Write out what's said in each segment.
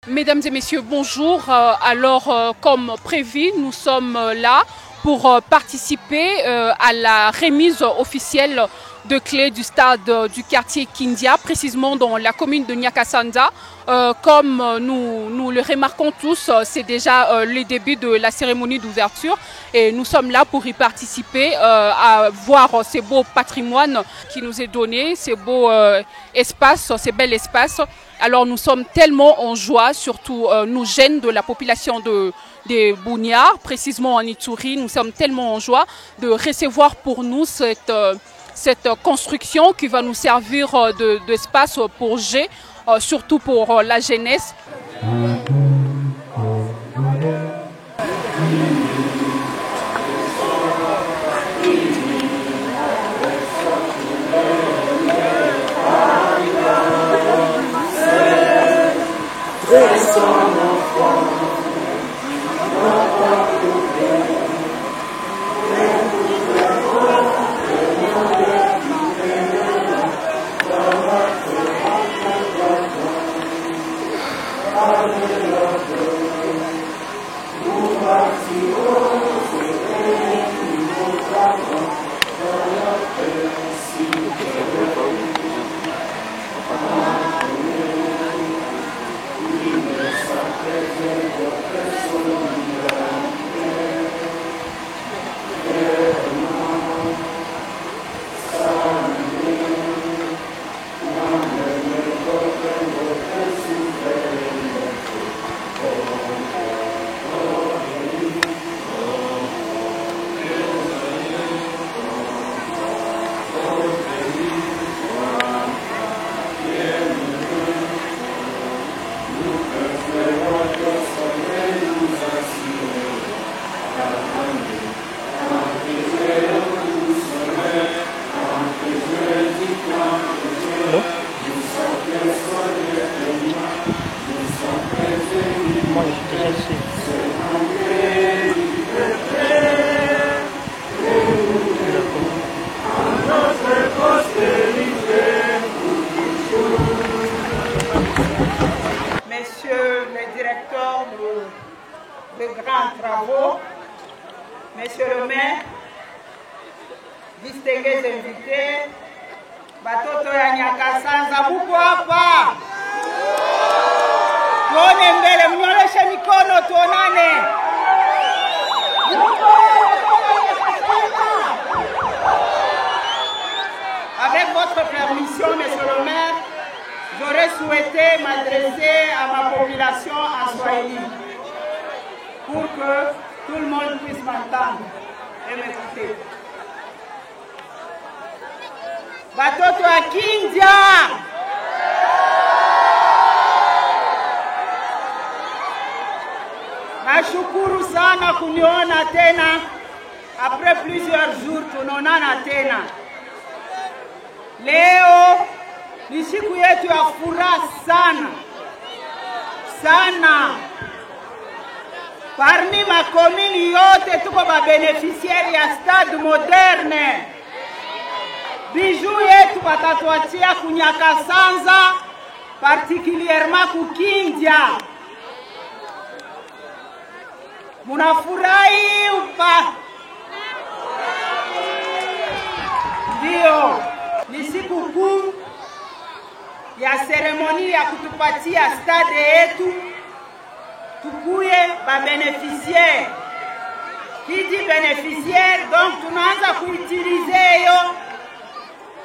Mesdames et messieurs, bonjour. Comme prévu, nous sommes là pour participer à la remise officielle de clés du stade du quartier Kindia, précisément dans la commune de Nyakasanda. Comme nous le remarquons tous, c'est déjà le début de la cérémonie d'ouverture et nous sommes là pour y participer, à voir ces beaux patrimoines qui nous est donné, ces beaux espaces, ces bels espaces. Alors nous sommes tellement en joie, surtout nous jeunes de la population de Bunia, précisément en Ituri, nous sommes tellement en joie de recevoir pour nous cette construction qui va nous servir d'espace pour G, surtout pour la jeunesse. Monsieur le directeur de grands travaux, monsieur le maire, distingués invités, batoto ya Nyakasanda muko hapa. Tuone mbele, mnyoleshe mikono tuonane. Avec votre permission, monsieur le maire, j'aurais souhaité m'adresser à ma population en Swahili pour que tout le monde puisse m'entendre et m'écouter. Batoto ya Kindia, nashukuru sana kuniona tena. Après plusieurs jours tunaonana tena. Leo ni siku yetu ya furaha sana sana. Parmi ma commune yote tuko ba bénéficiaires ya stade moderne. Bijou yetu batatuachia kunyakasanza, particulièrement kukindia. Munafurahi upa? Ndio, ni siku kuu ya seremoni ya kutupatia stade yetu, tukuye ba bénéficiaire. Qui dit bénéficiaire, donc tunaanza kuutilize yo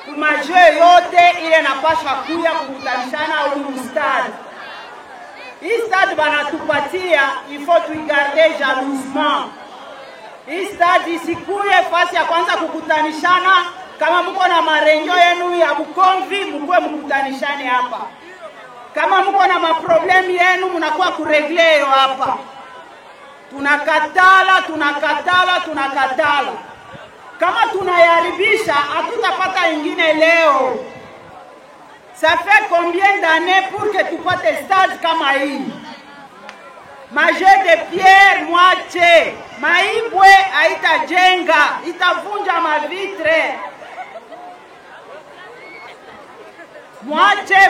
kumajeu yote ile napasha kuya kukutanishana huyu stade. Hii stade banatupatia, il faut tuigarder jalousement. Hii stade isikuye fasi ya kwanza kukutanishana. Kama mko na marenjo yenu ya Bukomvi, mkwe mkutanishane hapa. Kama mko na maproblemi yenu, mnakuwa kuregle yo hapa. Tunakatala. Kama tunayaharibisha, hatutapata ingine leo. Ça fait combien d'années pour que tupate stade kama hii? Maje de pierre moitié. Maibwe haitajenga, itavunja mavitre. Moitié.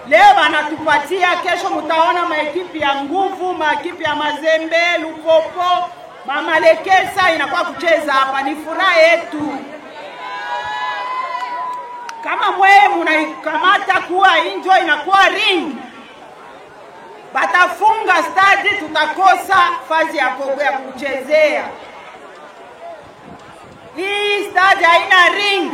Leo wanatupatia, kesho mutaona maekipi ya Nguvu, maekipi ya Mazembe, Lupopo, Mamalekesa inakuwa kucheza hapa. Ni furaha yetu. Kama mwe munaikamata kuwa enjoy inakuwa ring, batafunga stadi, tutakosa fazi ya kuchezea. Hii stadi haina ring,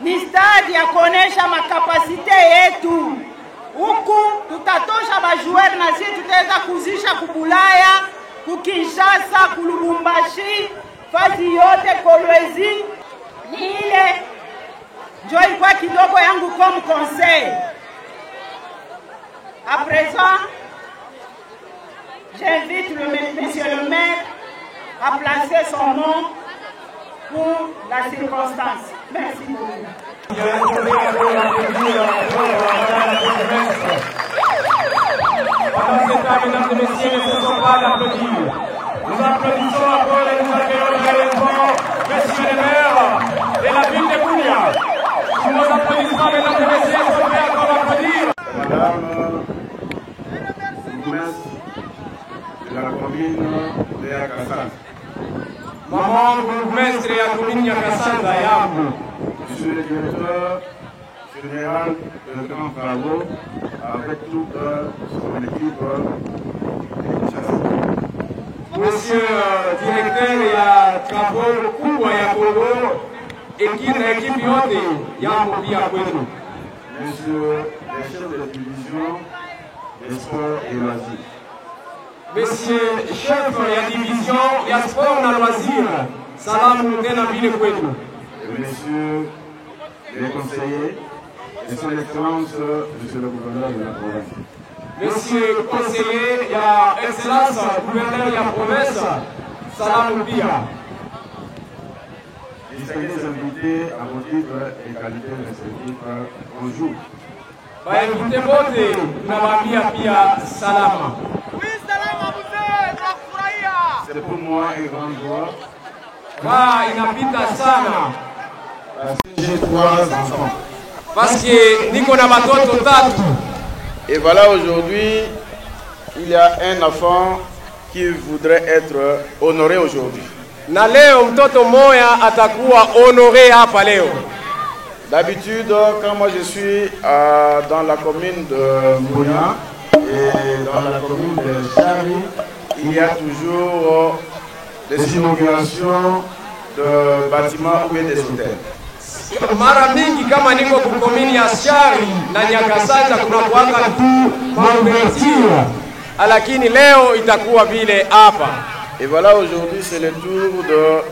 ni stadi ya kuonesha makapasite yetu. Huku tutatosha bajuer na sisi tutaweza kuzisha kubulaya, kukinshasa, kulubumbashi, fazi yote Kolwezi. Ni ile njo ilikuwa kidogo yangu comme conseil. À présent, j'invite monsieur le maire à placer son nom pour la circonstance. Merci beaucoup. Pendant ce temps, mesdames et messieurs, ne cessons pas d'applaudir. Nous applaudissons encore et nous accueillons chaleureusement monsieur le maire de la ville de Bunia. Sous nos applaudissements, mesdames et messieurs, sont prêts à applaudir. Madame de la commune de Yakassanda. Maman bourgmestre ya commune Yakassanda yangu. Monsieur le directeur général de Grands Travaux, avec toute son équipe de Kinshasa. Monsieur directeur ya travaux kubwa ya Kongo, ekipe yote yangu pia kwenu. Monsieur le chef de division des sports et loisirs. Monsieur chef ya division ya sport na loisir, salamu tena vile kwenu. Et messieurs les conseillers et son excellence, monsieur le gouverneur de la province. Monsieur conseiller ya excellence gouverneur ya province, salamu pia. Distingués invités à vos titres et qualités respectifs, bonjour. Bainvite bote tunawaambia pia salama. C'est pour moi une grande joie. Inapita sana. Parce que j'ai 3 enfants. Parce que niko na batoto tatu. Et voilà, aujourd'hui, il y a un enfant qui voudrait être honoré aujourd'hui. Na leo mtoto moya atakuwa honoré hapa leo. D'habitude, quand moi je suis dans la commune de Mbounia et dans la commune de Chari, il y a toujours des inaugurations de bâtiments ou des hôtels. Mara mingi kama niko kukomini ya Shari na Nyakasanda kuna kuanga tu maouverture, lakini leo itakuwa vile hapa. Et voilà, aujourd'hui c'est le tour de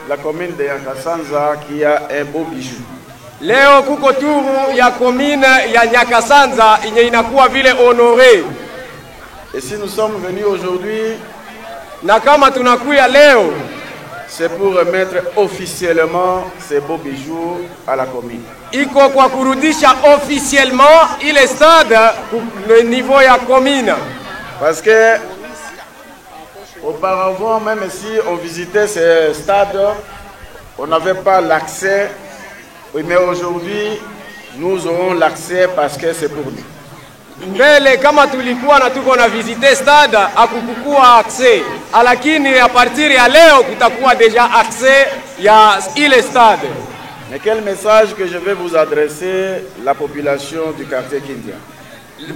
la commune de Nyakasanza qui a un beau bijou. Leo kuko turu ya commune ya Nyakasanza yenye inakuwa vile honoré. Et si nous sommes venus aujourd'hui, na kama tunakuya leo, c'est pour remettre officiellement ces beaux bijoux à la commune. Iko kwa kurudisha officiellement ile stade le niveau ya commune. Parce que auparavant, même si on visitait ces stades, on n'avait pas l'accès. Oui, mais aujourd'hui, nous aurons l'accès parce que c'est pour nous. Mbele kama tulikuwa na tuko na visiter stade akukukua accès, lakini a partir ya leo kutakuwa déjà accès ya ile stade. Mais quel message que je vais vous adresser la population du quartier Kindia?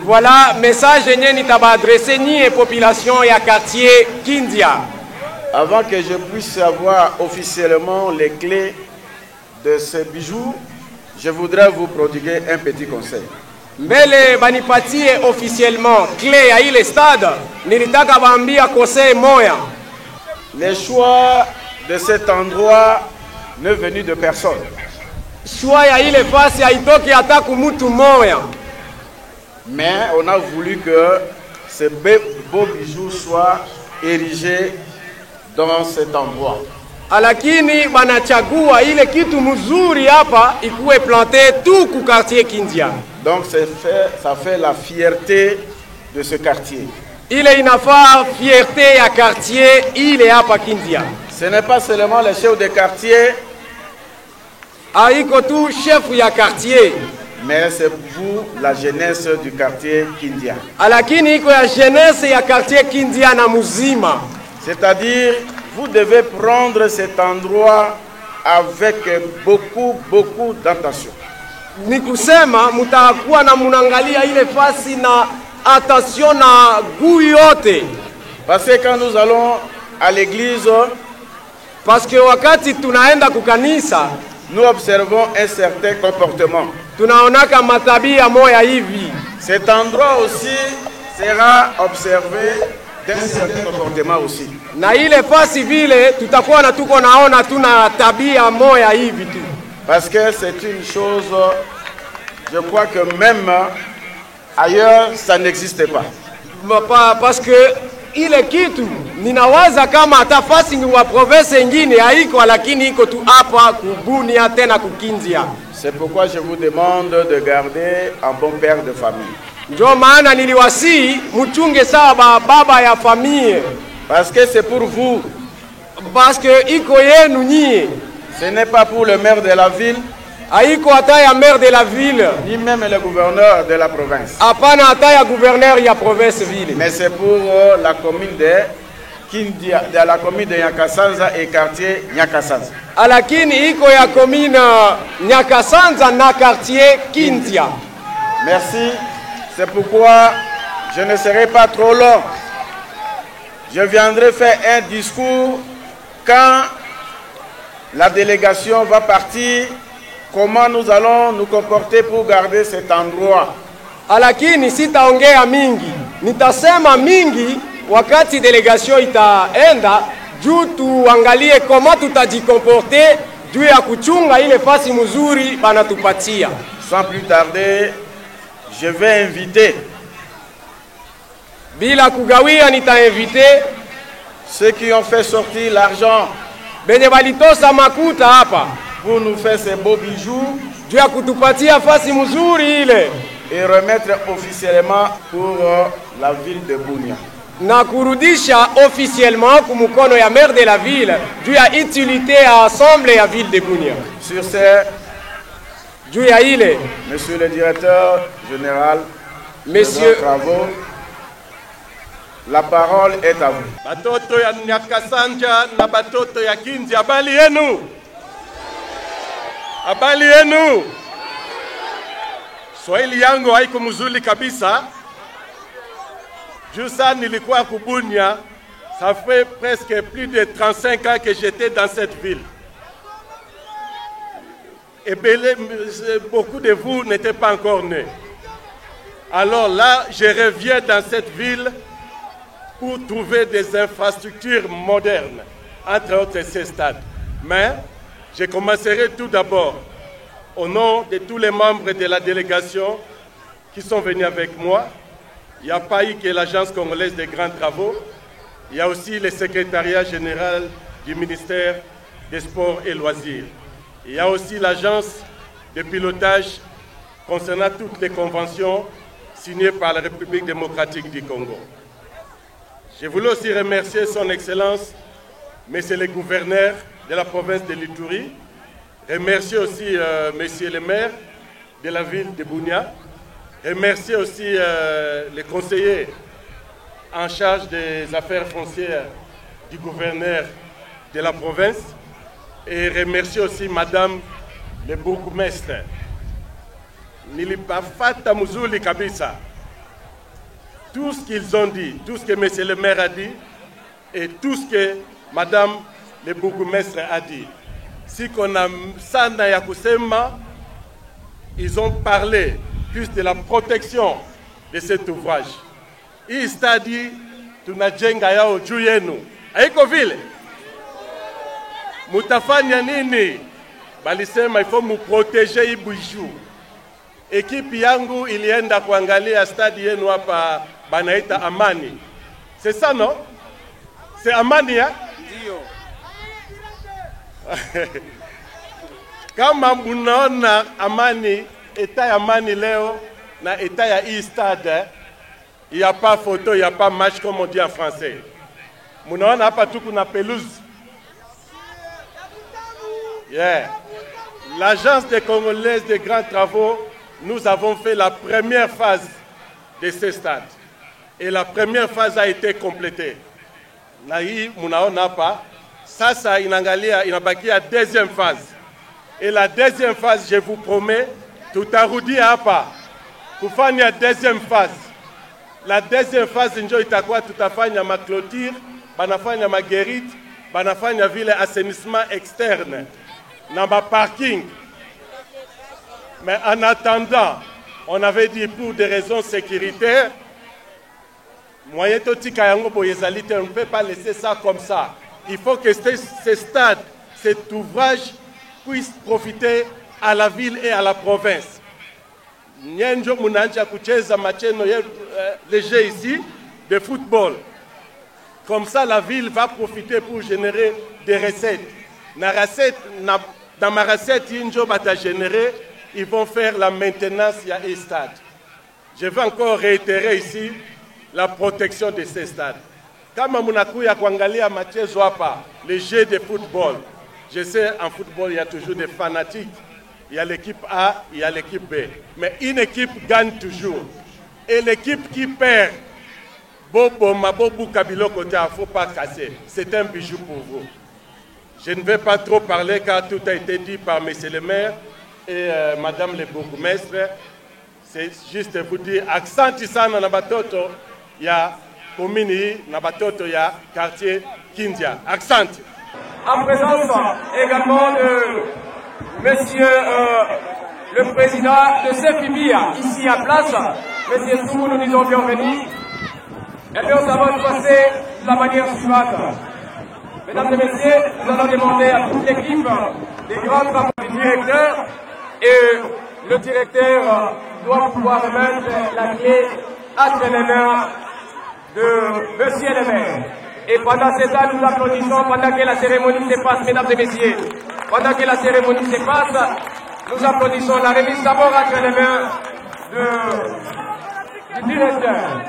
Voilà message yenye nitaba adresser ni population ya quartier Kindia. Avant que je puisse avoir officiellement les clés de ces bijoux, je voudrais vous prodiguer un petit conseil. Mbele banipatie officiellement clé ya ile stade, nilitaka baambia conseil moya. Les choix de cet endroit ne venu de personne. Choix ya ile fasi haitoki hata kumutu moya. Mais on a voulu que ces beaux bijoux soient érigés dans cet endroit. Lakini banachagua ile kitu mzuri hapa ikuwe planté tout ku quartier Kindia. Donc ça fait la fierté de ce quartier. Ile inafaa fierté ya quartier ile hapa Kindia. Ce n'est pas seulement les chefs de quartier. Haiko tu chef ya quartier. mais c'est vous la jeunesse du quartier Kindia. Lakini iko ya jeunesse ya quartier Kindia na muzima. C'est-à-dire, vous devez prendre cet endroit avec beaucoup d'attention. Ni kusema mutakuwa na munangalia ile fasi na attention na goût yote. Parce que quand nous allons à l'église, parce que wakati tunaenda kukanisa, nous observons un certain comportement. Tunaonaka matabia moya hivi. Cet endroit aussi sera observé d'un certain comportement aussi. Na ile fasi vile tutakuwa na tuko naona tuna tabia moya hivi tu. Parce que c'est une chose, je crois que même ailleurs ça n'existe pas. Parce que ile kitu ninawaza kama hata fasi wa province nyingine haiko, lakini iko tu hapa kubunia tena kukinzia. C'est pourquoi je vous demande de garder un bon père de famille. Ndio maana niliwasi mchunge sawa baba ya famille. Parce que c'est pour vous. Parce que iko yenu nyie. Ce n'est pas pour le maire de la ville. Haiko hata ya maire de la ville. Ni même le gouverneur de la province. Hapana hata ya gouverneur ya province ville. Mais c'est pour la commune de Kindia, de la commune de Nyakasanza et quartier Nyakasanza. Lakini iko ya commune Nyakasanza na quartier Kindia. Merci. C'est pourquoi je ne serai pas trop long. Je viendrai faire un discours quand la délégation va partir, comment nous allons nous comporter pour garder cet endroit. Lakini sitaongea mingi. Nitasema mingi wakati délégation itaenda juu tuangalie comment tutajikomporter juu ya kuchunga ile fasi mzuri banatupatia. Sans plus tarder, je vais inviter, bila kugawia nitainviter ceux qui ont fait sortir l'argent benye balitosa makuta hapa pour nous faire ces beaux bijoux juu ya kutupatia fasi mzuri ile et remettre officiellement pour la ville de Bunia. Na kurudisha officiellement kumukono ya maire de la ville juu ya utilité ya ensemble ya ville de Bunia. Sur ce, juu ya ile, monsieur le directeur général, monsieur travaux, la parole est à vous. Batoto ya Nyakasanja na batoto ya Kindia, habari yenu? Habari yenu? Swahili yangu haiko mzuri kabisa. Jusa nilikuwa kubunia, ça fait presque plus de 35 ans que j'étais dans cette ville. Et beaucoup de vous n'étaient pas encore nés. Alors là, je reviens dans cette ville pour trouver des infrastructures modernes, entre autres ces stades. Mais je commencerai tout d'abord au nom de tous les membres de la délégation qui sont venus avec moi. Il n'y a pas eu que l'Agence congolaise des grands travaux, il y a aussi le secrétariat général du ministère des Sports et Loisirs. Il y a aussi l'agence de pilotage concernant toutes les conventions signées par la République démocratique du Congo. Je voulais aussi remercier son Excellence, Monsieur le gouverneur de la province de l'Ituri, remercier aussi Monsieur le maire de la ville de Bunia, remercier aussi les conseillers en charge des affaires foncières du gouverneur de la province et remercier aussi Madame le bourgmestre. Nilipafata muzuli kabisa. Tout ce qu'ils ont dit, tout ce que Monsieur le maire a dit et tout ce que Madame le bourgmestre a dit. Si qu'on a sana ya kusema, ils ont parlé plus de la protection de cet ouvrage. Hii stadi tunajenga yao juu yenu. Haiko vile? Mutafanya nini? Balisema ifo muproteje hii bijou. Ekipi yangu ilienda kuangalia stadi yenu hapa banaita Amani. C'est ça non? C'est Amani ya? Ndio. Kama munaona Amani, état ya Amani leo na état ya hii stade, il n'y a pas photo, il n'y a pas match comme on dit en français. Munaona hapa tu kuna pelouse. Yeah. L'agence des Congolaises des grands travaux nous avons fait la première phase de ce stade. Et la première phase a été complétée. Nahi munaona hapa, sasa inabakia deuxième phase. Et la deuxième phase, je vous promets, tutarudia hapa kufanya deuxième phase. La deuxième phase njo itakuwa tutafanya ma clôture, banafanya ma guérite, banafanya vile assainissement externe na ma parking. Mais en attendant, on avait dit pour des raisons sécuritaires, on ne peut pas laisser ça comme ça. Il faut que ce stade, cet ouvrage puisse profiter à la ville et à la province. Nyenjo munanja kucheza macheno léger ici de football. Comme ça, la ville va profiter pour générer des recettes. Dans ma recette, Nyenjo va générer, ils vont faire la maintenance à un stade. Je veux encore réitérer ici la protection de ces stades. Kama munakuya kuangalia machezo hapa, les jeux de football. Je sais, en football, il y a toujours des fanatiques. Il y a l'équipe A, il y a l'équipe B. Mais une équipe gagne toujours. Et l'équipe qui perd, Bobo Mabobu Kabilo Kote, il ne faut pas casser. C'est un bijou pour vous. Je ne vais pas trop parler car tout a été dit par M. le maire et Madame le bourgmestre. C'est juste vous dire, accent Tisana Nabatoto, il y a commune Nabatoto, il y a quartier Kindia. Accent. En présence également de Monsieur le président de CFIBIA, ici à place, Monsieur Soumou, nous disons bienvenue. Et bien, nous allons passer de la manière suivante. Mesdames et messieurs, nous allons demander à toute l'équipe des grands travaux du directeur, et le directeur doit pouvoir remettre la clé entre les mains de Monsieur le maire. Et pendant ce temps, nous applaudissons pendant que la cérémonie se passe, mesdames et messieurs. Pendant que la cérémonie se passe, nous applaudissons la remise d'abord entre les mains du directeur.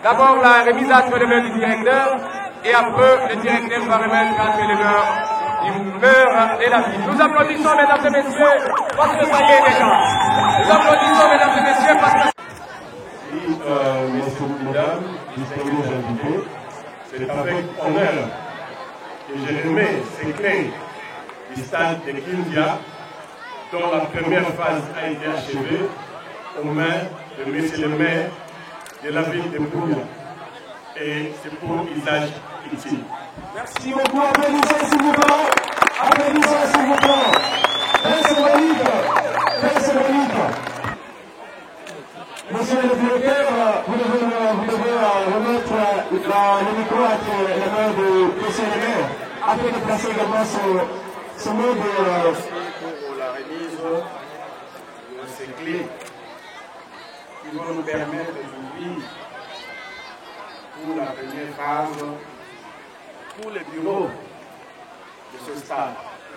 D'abord la remise entre les mains du directeur, et après le directeur va remettre entre les mains du maire et la ville. Nous applaudissons, mesdames et messieurs, parce que ça y est déjà. Nous applaudissons, mesdames et messieurs, parce que... Messieurs, mesdames, distingués invités, c'est avec honneur que je remets ces clés du stade de Kindia, dont la première phase a été achevée, aux mains de M. le maire de la ville de Bouya. Et c'est pour usage utile. Merci beaucoup. Applaudissez s'il vous plaît. Applaudissez s'il vous plaît. Monsieur le directeur, vous devez remettre le micro entre les mains de monsieur le maire, afin de placer également ce mot de... Pour la remise de ces clés qui vont nous permettre d'ouvrir pour la première phase, pour les bureaux de ce stade.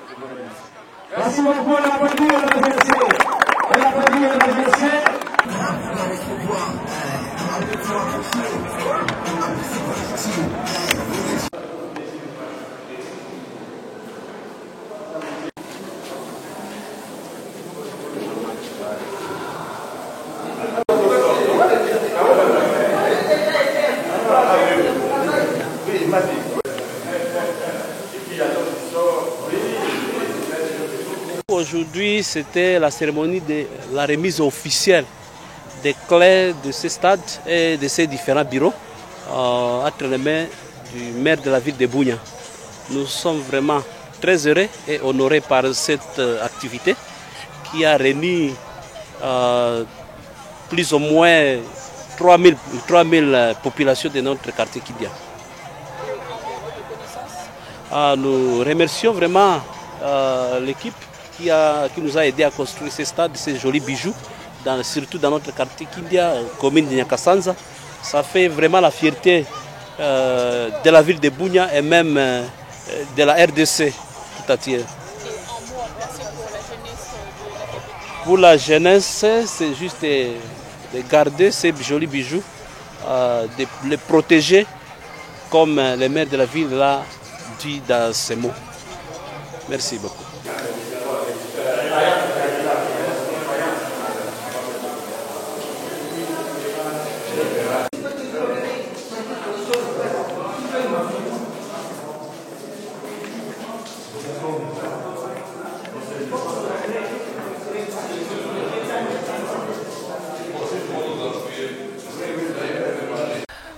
Je vous remercie. Merci beaucoup, on applaudit, mesdames et messieurs. On applaudit, mesdames et messieurs. Aujourd'hui, c'était la cérémonie de la remise officielle des clés de ce stade et de ces différents bureaux entre les mains du maire de la ville de Bounia. Nous sommes vraiment très heureux et honorés par cette activité qui a réuni plus ou moins 3000 populations de notre quartier Kindia. Nous remercions vraiment l'équipe qui nous a aidé à construire ce stade, ces jolis bijoux, surtout dans notre quartier Kindia, commune de Nyakasanza. Ça fait vraiment la fierté de la ville de Bounia et même de la RDC tout entière. Pour la jeunesse, c'est juste de garder ces jolis bijoux, de les protéger comme le maire de la ville l'a dit dans ses mots. Merci beaucoup.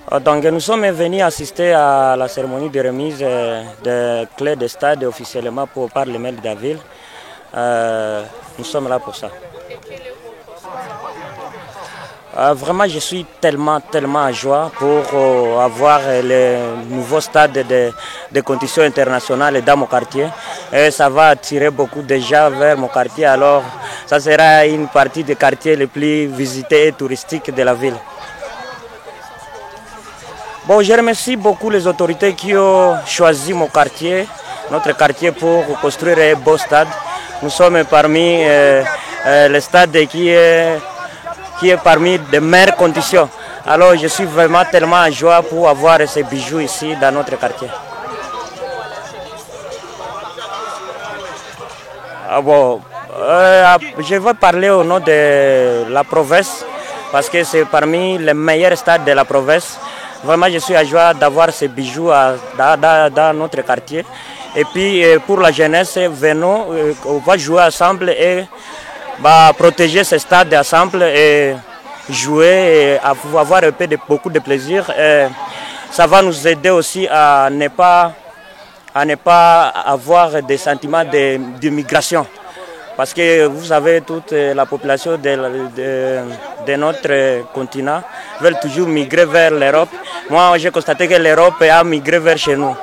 Donc nous sommes venus assister à la cérémonie de remise des clés de stade officiellement par le maire de la ville. Nous sommes là pour ça. Vraiment, je suis tellement en joie pour avoir le nouveau stade de compétition internationale dans mon quartier. Et ça va attirer beaucoup de gens vers mon quartier. Alors, ça sera une partie des quartiers les plus visités et touristiques de la ville. Bon, je remercie beaucoup les autorités qui ont choisi mon quartier, notre quartier, pour construire un beau stade. Nous sommes parmi les stades qui est parmi les meilleures conditions. Alors je suis vraiment tellement en joie pour avoir ces bijoux ici dans notre quartier. Je vais parler au nom de la province parce que c'est parmi les meilleurs stades de la province. Vraiment, je suis en joie d'avoir ces bijoux dans notre quartier. Et puis, pour la jeunesse, venons, on va jouer ensemble et protéger ce stade ensemble et jouer et avoir beaucoup de plaisir. Et ça va nous aider aussi à ne pas avoir des sentiments d'immigration. Parce que vous savez, toute la population de notre continent veut toujours migrer vers l'Europe. Moi, j'ai constaté que l'Europe a migré vers chez nous.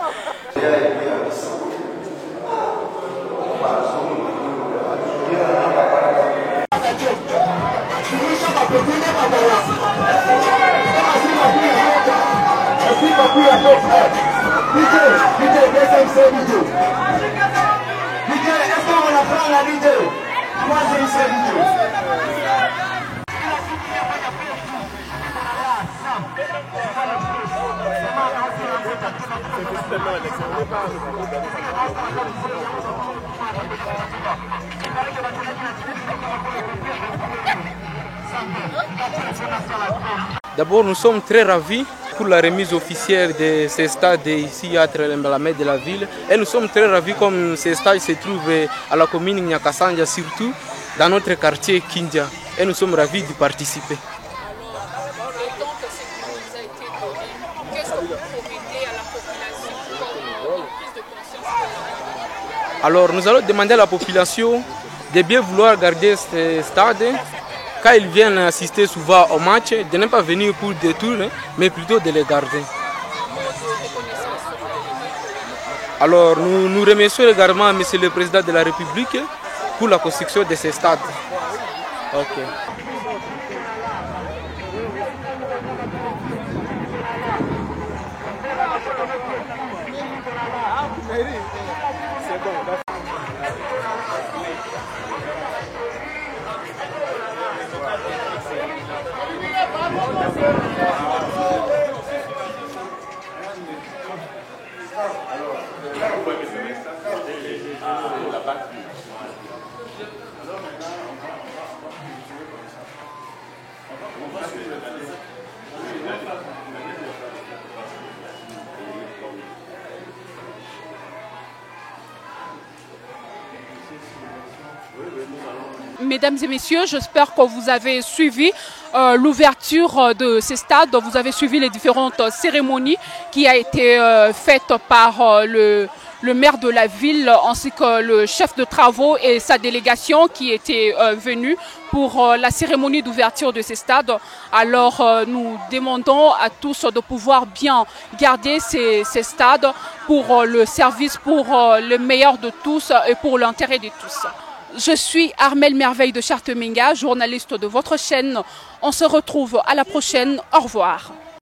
D'abord, nous sommes très ravis pour la remise officielle de ces stades ici à l'emblématique de la ville. Et nous sommes très ravis comme ces stades se trouvent à la commune de Nyakasanja, surtout dans notre quartier Kindia. Et nous sommes ravis d'y participer. Alors, nous allons demander à la population de bien vouloir garder ces stades. Quand ils viennent assister souvent au match, de ne pas venir pour des tours, mais plutôt de les garder. Alors nous remercions également M. le Président de la République pour la construction de ces stades. Okay. Mesdames et messieurs, j'espère que vous avez suivi l'ouverture de ces stades. Vous avez suivi les différentes cérémonies qui a été faites par le maire de la ville ainsi que le chef de travaux et sa délégation qui était venue pour la cérémonie d'ouverture de ces stades. Alors nous demandons à tous de pouvoir bien garder ces stades pour le service, pour le meilleur de tous et pour l'intérêt de tous. Je suis Armelle Merveille de Chartemenga, journaliste de votre chaîne. On se retrouve à la prochaine. Au revoir.